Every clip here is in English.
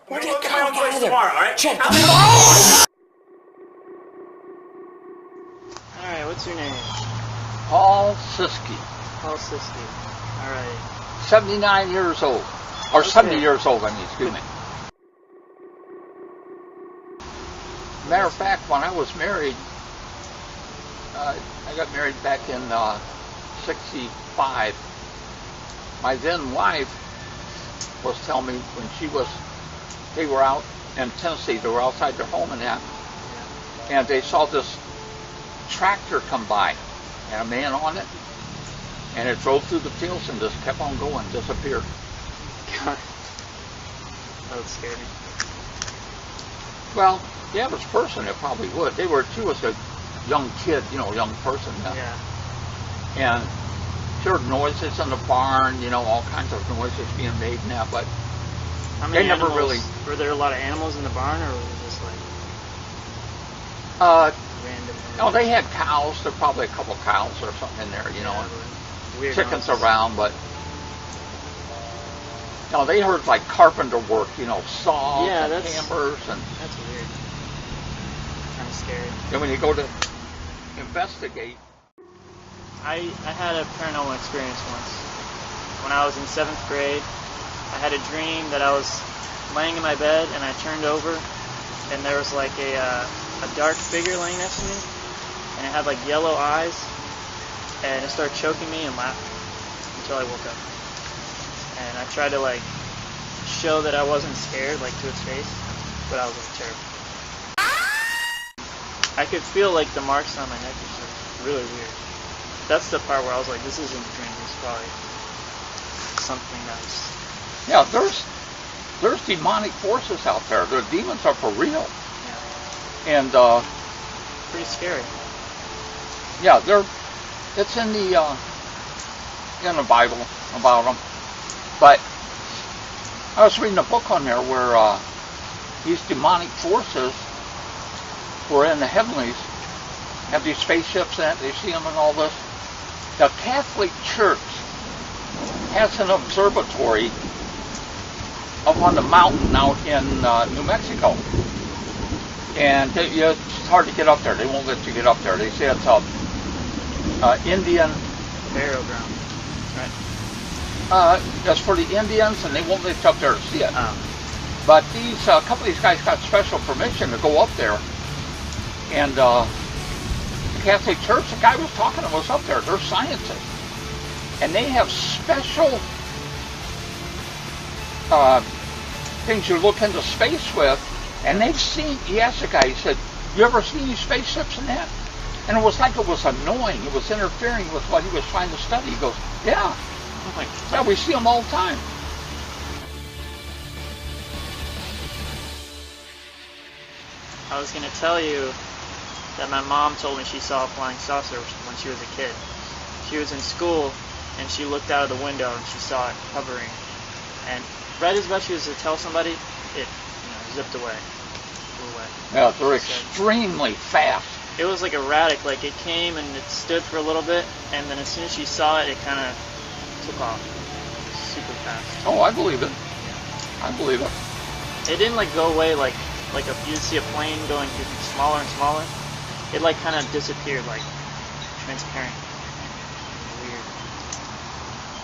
We're gonna look at my own place tomorrow, alright? Alright, what's your name? Paul Siskey. Paul Siskey. Alright. 79 years old. Or 70 years old, I mean, excuse me. Matter of fact, when I was married, I got married back in 65. My then wife was telling me when they were out in Tennessee, they were outside their home and that, and they saw this tractor come by and a man on it, and it drove through the fields and just kept on going, disappeared. God. That would scare me. Well, the average person, it probably would. She was a young kid, young person. Yeah. And she heard noises in the barn, all kinds of noises being made and that, but how many they never animals, really... Were there a lot of animals in the barn, or was it just like random? No, they had cows. There were probably a couple cows or something in there, and weird chickens noises around, but they heard like carpenter work, saws and hammers, and that's weird. Kind of scary. And when you go to investigate, I had a paranormal experience once. When I was in 7th grade, I had a dream that I was laying in my bed and I turned over and there was like a dark figure laying next to me, and it had like yellow eyes, and it started choking me and laughing until I woke up. And I tried to like show that I wasn't scared, like to its face, but I was like terrified. I could feel like the marks on my neck or something. Really weird. That's the part where I was like, this isn't a dream, it's probably something else. yeah, there's demonic forces out there. The demons are for real. Yeah. And pretty scary. yeah, it's in the Bible about them. But I was reading a book on there where these demonic forces were in the heavenlies, have these spaceships in it, they see them and all this. The Catholic Church has an observatory up on the mountain out in New Mexico. And it's hard to get up there. They won't let you get up there. They say it's a Indian burial ground, right? That's for the Indians, and they won't let you up there to see it. Oh. But a couple of these guys got special permission to go up there. And the Catholic Church, the guy was talking to was up there. They're scientists. And they have special things you look into space with. And they've seen, he asked the guy, he said, you ever seen these spaceships and that? And it was like it was annoying. It was interfering with what he was trying to study. He goes, yeah. I'm like, yeah, we see them all the time. I was going to tell you that my mom told me she saw a flying saucer when she was a kid. She was in school, and she looked out of the window, and she saw it hovering. And right as about she was to tell somebody, it zipped away. Flew away. Yeah, they're extremely fast. It was like erratic. Like, it came, and it stood for a little bit, and then as soon as she saw it, it kind of took off. Super fast. Oh, I believe it. I believe it. It didn't, like, go away like if you see a plane going smaller and smaller. It like kind of disappeared, like transparent. Weird.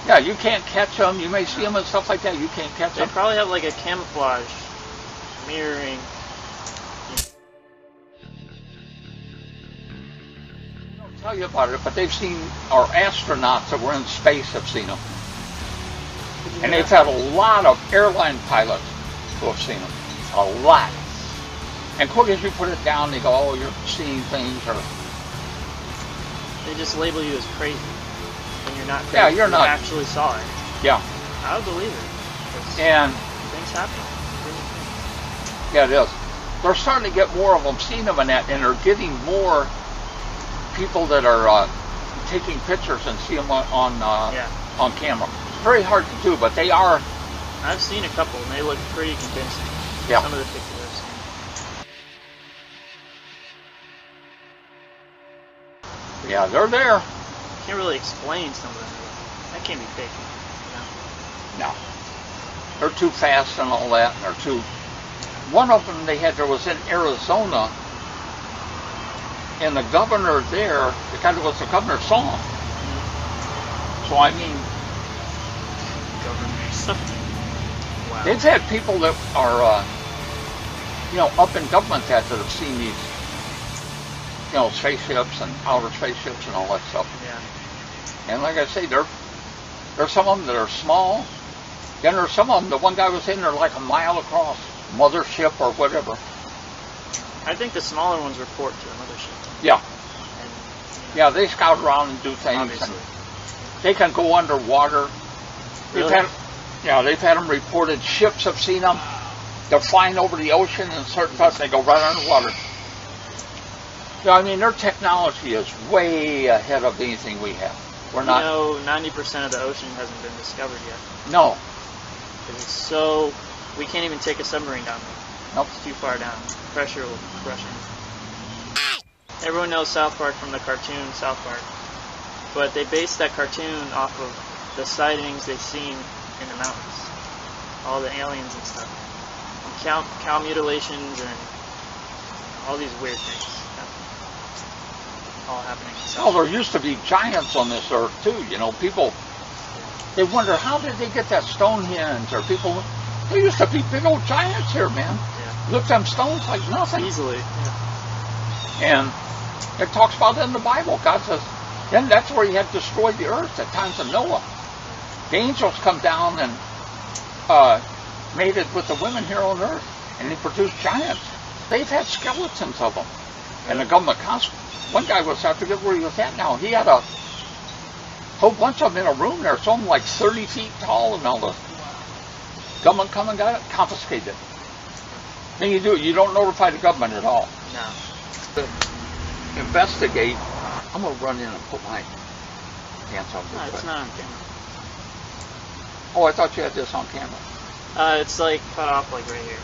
Yeah, you can't catch them. You may see them and stuff like that. You can't catch them. They probably have like a camouflage mirroring. I don't tell you about it, but they've seen our astronauts that were in space have seen them, and they've had a lot of airline pilots who have seen them. A lot. And quick as you put it down, they go, oh, you're seeing things, or... They just label you as crazy when you're not crazy. Yeah, you're not. You actually saw it. Yeah. I would believe it. And... things happen. Yeah, it is. They're starting to get more of them, seeing them in that, and they're getting more people that are taking pictures and see them on camera. It's very hard to do, but they are... I've seen a couple, and they look pretty convincing. Yeah. Some of the pictures I've seen. Yeah, they're there. Can't really explain some of them. That can't be fake. No. They're too fast and all that, and they're too one of them there was in Arizona, and the governor there, the guy that was the governor, saw him. So I mean, Wow. they've had people that are, up in government that have seen these, spaceships and outer spaceships and all that stuff. Yeah. And like I say, there's some of them that are small. Then there's some of them, the one guy was saying they're like a mile across, mothership or whatever. I think the smaller ones report to the mothership. Yeah. And, Yeah, they scout around and do things. obviously. And they can go underwater. Really? They've had them reported. Ships have seen them. They're flying over the ocean and certain parts, they go right underwater. Yeah, I mean, their technology is way ahead of anything we have. We're not. 90% of the ocean hasn't been discovered yet. No. Because it's so, we can't even take a submarine down there. Nope. It's too far down. Pressure will crush in. Everyone knows South Park from the cartoon South Park. But they based that cartoon off of the sightings they've seen in the mountains. All the aliens and stuff. And cow mutilations and all these weird things. All happening. Well, there used to be giants on this earth too. People, they wonder how did they get that Stonehenge, or people. There used to be big old giants here, man. Yeah. Look at them stones like nothing. Easily. Yeah. And it talks about it in the Bible. God says, then that's where He had destroyed the earth at times of Noah. The angels come down and mated with the women here on earth, and they produced giants. They've had skeletons of them, and the government one guy was, I forget where he was at now, he had a whole bunch of them in a room there, some like 30 feet tall, and all the government come and got it, confiscated it. Then you don't notify the government at all. No. To investigate, I'm going to run in and put my pants on. No, it's not on camera. Oh, I thought you had this on camera. It's like cut off like right here.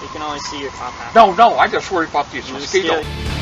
You can only see your top half. No, I just worry about these You mosquitoes. just